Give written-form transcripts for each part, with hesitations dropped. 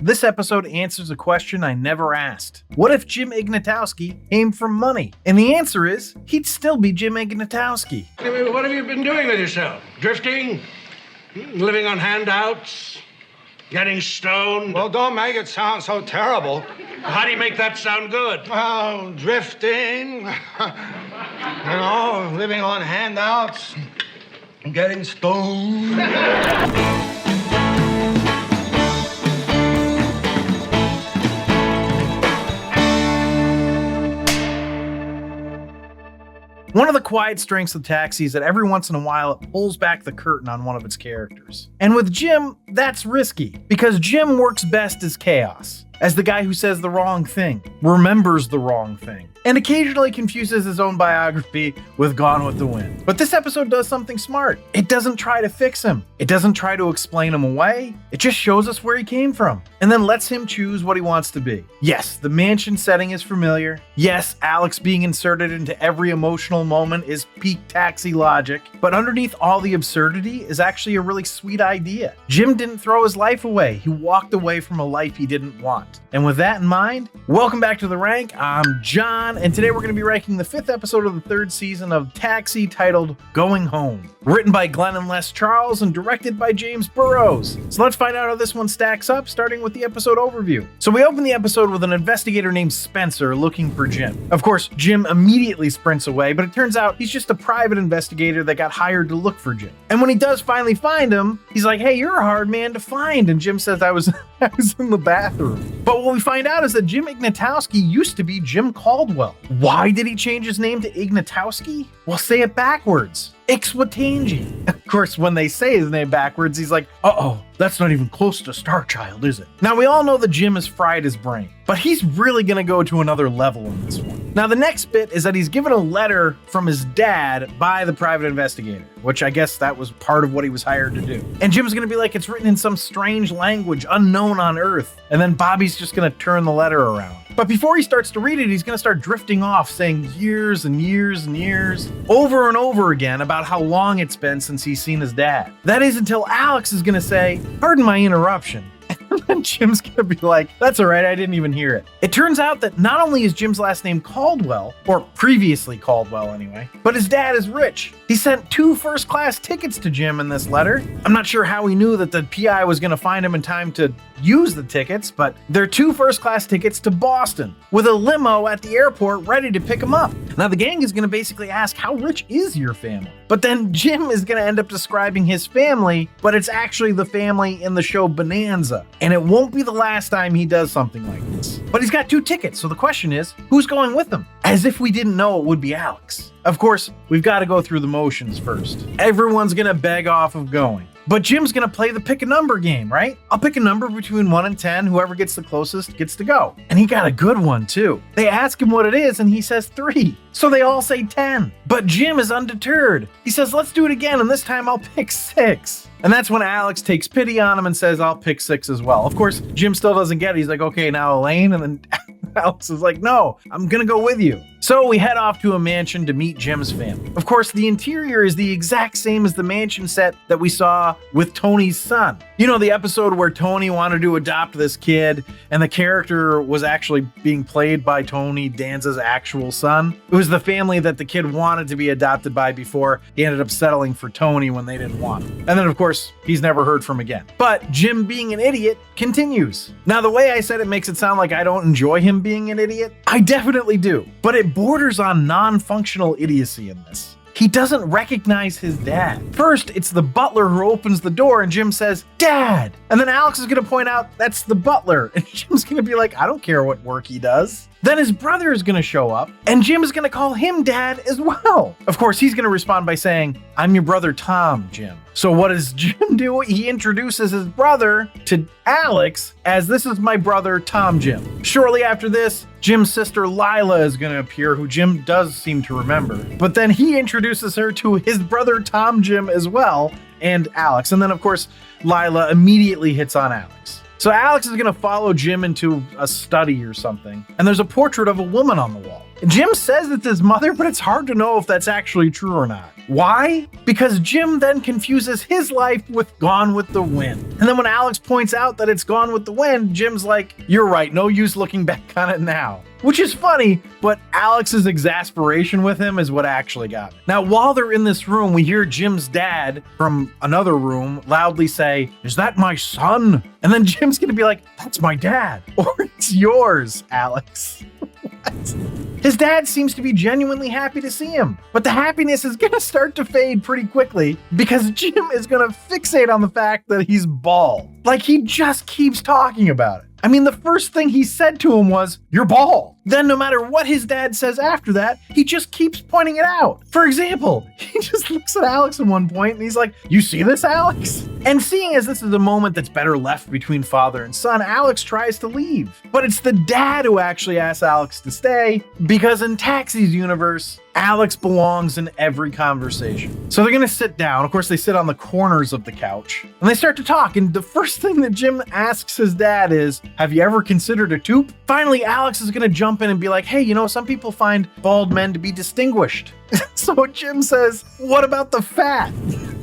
This episode answers a question I never asked. What if Jim Ignatowski came from money? And the answer is, he'd still be Jim Ignatowski. What have you been doing with yourself? Drifting? Living on handouts? Getting stoned? Well, don't make it sound so terrible. How do you make that sound good? Well, drifting, living on handouts, getting stoned. One of the quiet strengths of Taxi is that every once in a while it pulls back the curtain on one of its characters. And with Jim, that's risky, because Jim works best as chaos, as the guy who says the wrong thing, remembers the wrong thing, and occasionally confuses his own biography with Gone with the Wind. But this episode does something smart. It doesn't try to fix him. It doesn't try to explain him away. It just shows us where he came from, and then lets him choose what he wants to be. Yes, the mansion setting is familiar. Yes, Alex being inserted into every emotional moment is peak Taxi logic, but underneath all the absurdity is actually a really sweet idea. Jim didn't throw his life away. He walked away from a life he didn't want. And with that in mind, welcome back to The Rank. I'm John, and today we're going to be ranking the 5th episode of the 3rd season of Taxi, titled Going Home. Written by Glenn and Les Charles and directed by James Burrows. So let's find out how this one stacks up, starting with the episode overview. So we open the episode with an investigator named Spencer looking for Jim. Of course, Jim immediately sprints away, but it turns out he's just a private investigator that got hired to look for Jim. And when he does finally find him, he's like, "Hey, you're a hard man to find." And Jim says, I was in the bathroom. But what we find out is that Jim Ignatowski used to be Jim Caldwell. Why did he change his name to Ignatowski? Well, say it backwards. Ixwatangi. Of course, when they say his name backwards, he's like, uh-oh, that's not even close to Star Child, is it? Now, we all know that Jim has fried his brain, but he's really gonna go to another level in this one. Now, the next bit is that he's given a letter from his dad by the private investigator, which I guess that was part of what he was hired to do. And Jim's gonna be like, it's written in some strange language unknown on Earth. And then Bobby's just gonna turn the letter around. But before he starts to read it, he's gonna start drifting off, saying years and years and years, over and over again about how long it's been since he's seen his dad. That is until Alex is gonna say, "Pardon my interruption." And then Jim's gonna be like, "That's all right, I didn't even hear it." It turns out that not only is Jim's last name Caldwell, or previously Caldwell anyway, but his dad is rich. He sent 2 first-class tickets to Jim in this letter. I'm not sure how he knew that the PI was gonna find him in time to use the tickets, but they're 2 first-class tickets to Boston, with a limo at the airport ready to pick him up. Now the gang is gonna basically ask, how rich is your family? But then Jim is gonna end up describing his family, but it's actually the family in the show Bonanza. And it won't be the last time he does something like this. But he's got 2 tickets, so the question is, who's going with him? As if we didn't know it would be Alex. Of course, we've got to go through the motions first. Everyone's gonna beg off of going. But Jim's gonna play the pick a number game, right? I'll pick a number between 1 and 10. Whoever gets the closest gets to go. And he got a good one too. They ask him what it is and he says 3. So they all say 10. But Jim is undeterred. He says, let's do it again, and this time I'll pick 6. And that's when Alex takes pity on him and says, I'll pick 6 as well. Of course, Jim still doesn't get it. He's like, okay, now Elaine. And then Alex is like, no, I'm gonna go with you. So we head off to a mansion to meet Jim's family. Of course, the interior is the exact same as the mansion set that we saw with Tony's son. You know, the episode where Tony wanted to adopt this kid and the character was actually being played by Tony Danza's actual son. It was the family that the kid wanted to be adopted by before he ended up settling for Tony when they didn't want him. And then, of course, he's never heard from again. But Jim being an idiot continues. Now, the way I said it makes it sound like I don't enjoy him being an idiot. I definitely do. But it borders on non-functional idiocy in this. He doesn't recognize his dad. First, it's the butler who opens the door and Jim says, "Dad!" And then Alex is gonna point out that's the butler. And Jim's gonna be like, I don't care what work he does. Then his brother is gonna show up and Jim is gonna call him Dad as well. Of course, he's gonna respond by saying, "I'm your brother Tom, Jim." So what does Jim do? He introduces his brother to Alex as, "This is my brother Tom Jim." Shortly after this, Jim's sister Lila is gonna appear, who Jim does seem to remember. But then he introduces her to his brother Tom Jim as well, and Alex. And then of course, Lila immediately hits on Alex. So Alex is gonna follow Jim into a study or something, and there's a portrait of a woman on the wall. Jim says it's his mother, but it's hard to know if that's actually true or not. Why? Because Jim then confuses his life with Gone with the Wind. And then when Alex points out that it's Gone with the Wind, Jim's like, you're right, no use looking back on it now. Which is funny, but Alex's exasperation with him is what actually got me. Now, while they're in this room, we hear Jim's dad from another room loudly say, "Is that my son?" And then Jim's gonna be like, "That's my dad." Or it's yours, Alex. What? His dad seems to be genuinely happy to see him, but the happiness is gonna start to fade pretty quickly because Jim is gonna fixate on the fact that he's bald. Like, he just keeps talking about it. I mean, the first thing he said to him was, "You're bald." Then no matter what his dad says after that, he just keeps pointing it out. For example, he just looks at Alex at one point and he's like, "You see this, Alex?" And seeing as this is a moment that's better left between father and son, Alex tries to leave. But it's the dad who actually asks Alex to stay, because in Taxi's universe, Alex belongs in every conversation. So they're gonna sit down. Of course, they sit on the corners of the couch and they start to talk. And the first thing that Jim asks his dad is, "Have you ever considered a tooth?" Finally, Alex is gonna jump in and be like, "Hey, you know, some people find bald men to be distinguished." So Jim says, "What about the fat?"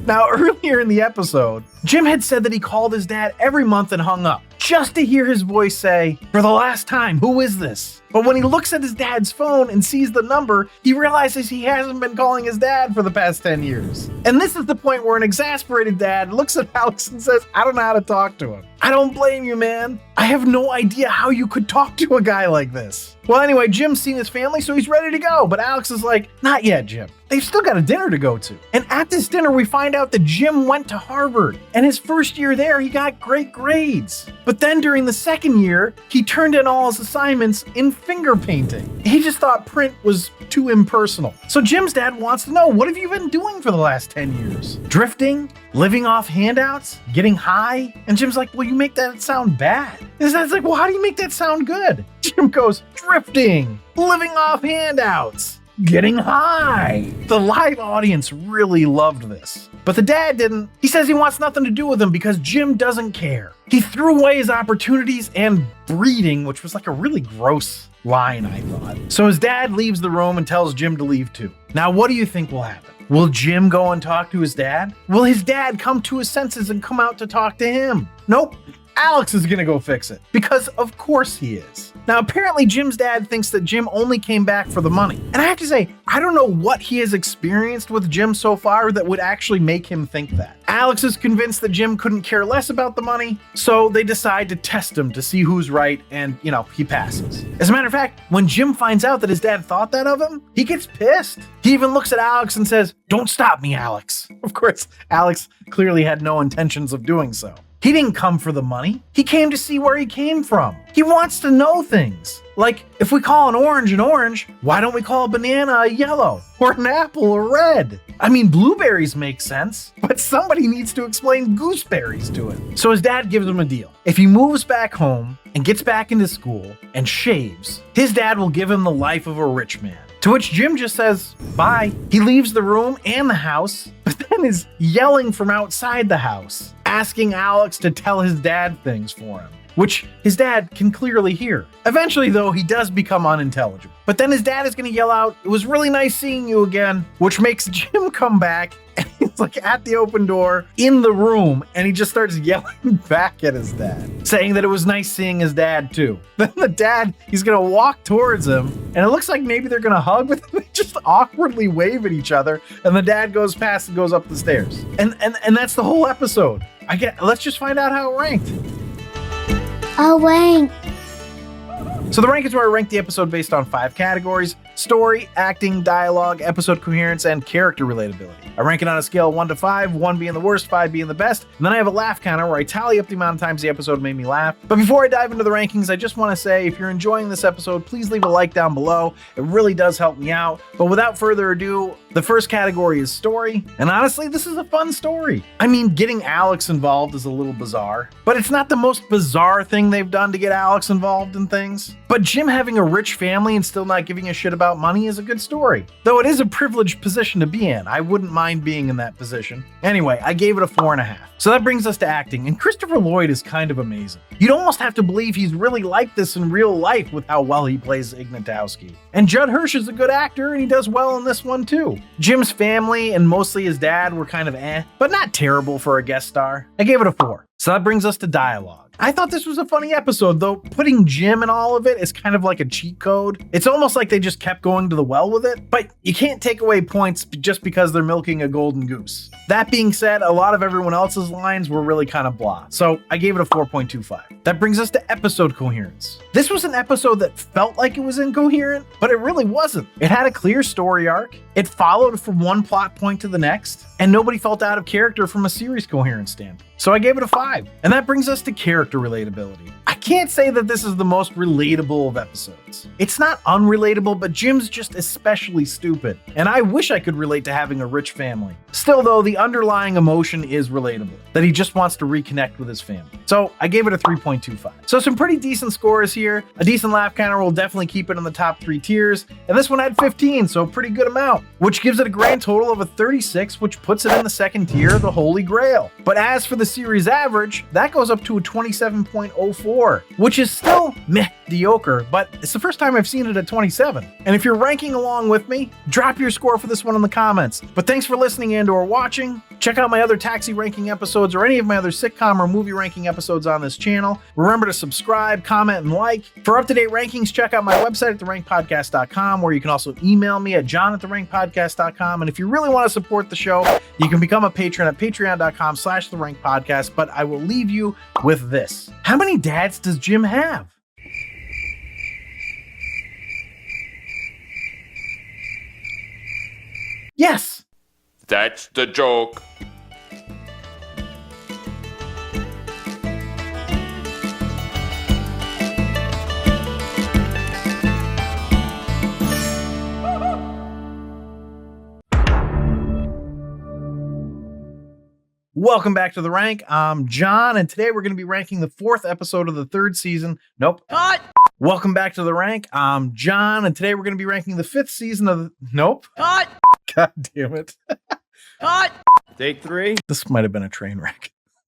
Now, earlier in the episode, Jim had said that he called his dad every month and hung up, just to hear his voice say, "For the last time, who is this?" But when he looks at his dad's phone and sees the number, he realizes he hasn't been calling his dad for the past 10 years. And this is the point where an exasperated dad looks at Alex and says, "I don't know how to talk to him." "I don't blame you, man. I have no idea how you could talk to a guy like this." Well, anyway, Jim's seen his family, so he's ready to go. But Alex is like, "Not yet, Jim. They've still got a dinner to go to." And at this dinner, we find out that Jim went to Harvard. And his first year there, he got great grades. But then during the second year, he turned in all his assignments in finger painting. He just thought print was too impersonal. So Jim's dad wants to know, what have you been doing for the last 10 years? Drifting? Living off handouts? Getting high? And Jim's like, "Well, you make that sound bad." And his dad's like, "Well, how do you make that sound good?" Jim goes, "Drifting, living off handouts, getting high." The live audience really loved this, but the dad didn't. He says he wants nothing to do with him because Jim doesn't care. He threw away his opportunities and breeding, which was like a really gross line, I thought. So his dad leaves the room and tells Jim to leave too. Now, what do you think will happen? Will Jim go and talk to his dad? Will his dad come to his senses and come out to talk to him? Nope. Alex is gonna go fix it, because of course he is. Now, apparently Jim's dad thinks that Jim only came back for the money. And I have to say, I don't know what he has experienced with Jim so far that would actually make him think that. Alex is convinced that Jim couldn't care less about the money, so they decide to test him to see who's right, and, he passes. As a matter of fact, when Jim finds out that his dad thought that of him, he gets pissed. He even looks at Alex and says, "Don't stop me, Alex." Of course, Alex clearly had no intentions of doing so. He didn't come for the money. He came to see where he came from. He wants to know things. Like, if we call an orange, why don't we call a banana a yellow? Or an apple a red? I mean, blueberries make sense, but somebody needs to explain gooseberries to him. So his dad gives him a deal. If he moves back home and gets back into school and shaves, his dad will give him the life of a rich man. To which Jim just says, bye. He leaves the room and the house, but then is yelling from outside the house, asking Alex to tell his dad things for him, which his dad can clearly hear. Eventually, though, he does become unintelligible. But then his dad is going to yell out, "It was really nice seeing you again," which makes Jim come back, and he's like at the open door in the room, and he just starts yelling back at his dad, saying that it was nice seeing his dad too. Then the dad, he's going to walk towards him, and it looks like maybe they're going to hug, but they just awkwardly wave at each other, and the dad goes past and goes up the stairs. And that's the whole episode. Let's just find out how it ranked. A rank. So the rank is where I rank the episode based on 5 categories: story, acting, dialogue, episode coherence, and character relatability. I rank it on a scale of 1 to 5, 1 being the worst, 5 being the best, and then I have a laugh counter where I tally up the amount of times the episode made me laugh. But before I dive into the rankings, I just want to say, if you're enjoying this episode, please leave a like down below. It really does help me out. But without further ado, the first category is story, and honestly, this is a fun story. I mean, getting Alex involved is a little bizarre, but it's not the most bizarre thing they've done to get Alex involved in things. But Jim having a rich family and still not giving a shit about money is a good story. Though it is a privileged position to be in. I wouldn't mind being in that position. Anyway, I gave it a 4.5. So that brings us to acting, and Christopher Lloyd is kind of amazing. You'd almost have to believe he's really like this in real life with how well he plays Ignatowski. And Judd Hirsch is a good actor, and he does well in this one too. Jim's family and mostly his dad were kind of but not terrible for a guest star. I gave it a 4. So that brings us to dialogue. I thought this was a funny episode, though putting Jim in all of it is kind of like a cheat code. It's almost like they just kept going to the well with it, but you can't take away points just because they're milking a golden goose. That being said, a lot of everyone else's lines were really kind of blah, so I gave it a 4.25. That brings us to episode coherence. This was an episode that felt like it was incoherent, but it really wasn't. It had a clear story arc, it followed from one plot point to the next, and nobody felt out of character from a series coherence standpoint. So I gave it a 5. And that brings us to character relatability. I can't say that this is the most relatable of episodes. It's not unrelatable, but Jim's just especially stupid. And I wish I could relate to having a rich family. Still though, the underlying emotion is relatable, that he just wants to reconnect with his family. So I gave it a 3.25. So some pretty decent scores here. A decent laugh counter will definitely keep it in the top 3 tiers. And this one had 15, so a pretty good amount, which gives it a grand total of a 36, which puts it in the second tier, the Holy Grail. But as for the series average, that goes up to a 27.04, which is still mediocre, but it's the first time I've seen it at 27. And if you're ranking along with me, drop your score for this one in the comments. But thanks for listening and or watching. Check out my other taxi ranking episodes or any of my other sitcom or movie ranking episodes on this channel. Remember to subscribe, comment, and like. For up-to-date rankings, check out my website at therrankedpodcast.com, where you can also email me at john@therrankedpodcast.com. And if you really want to support the show, you can become a patron at patreon.com/therrankedpodcast. But I will leave you with this. How many dads does Jim have? Yes. That's the joke. Welcome back to The Rank. I'm John, and today we're going to be ranking the 4th episode of the 3rd season. Nope. Cut! Welcome back to The Rank. I'm John, and today we're going to be ranking the 5th season of the... Nope. Cut! God damn it. Cut! Take 3. This might have been a train wreck.